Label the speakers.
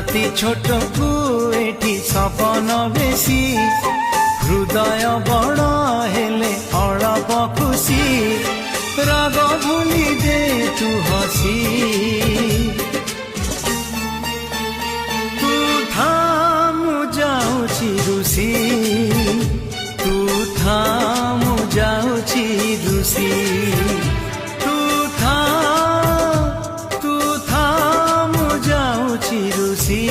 Speaker 1: রাতি ছোটকু এটি সপন বেশি হৃদয় বড় হেলে অଳପ খুশি রাগ ভুলি দে তু হসি তু থামু যাউছি রুষি তু থামু যাউছি রুষি তু থামু যাউছি রুষি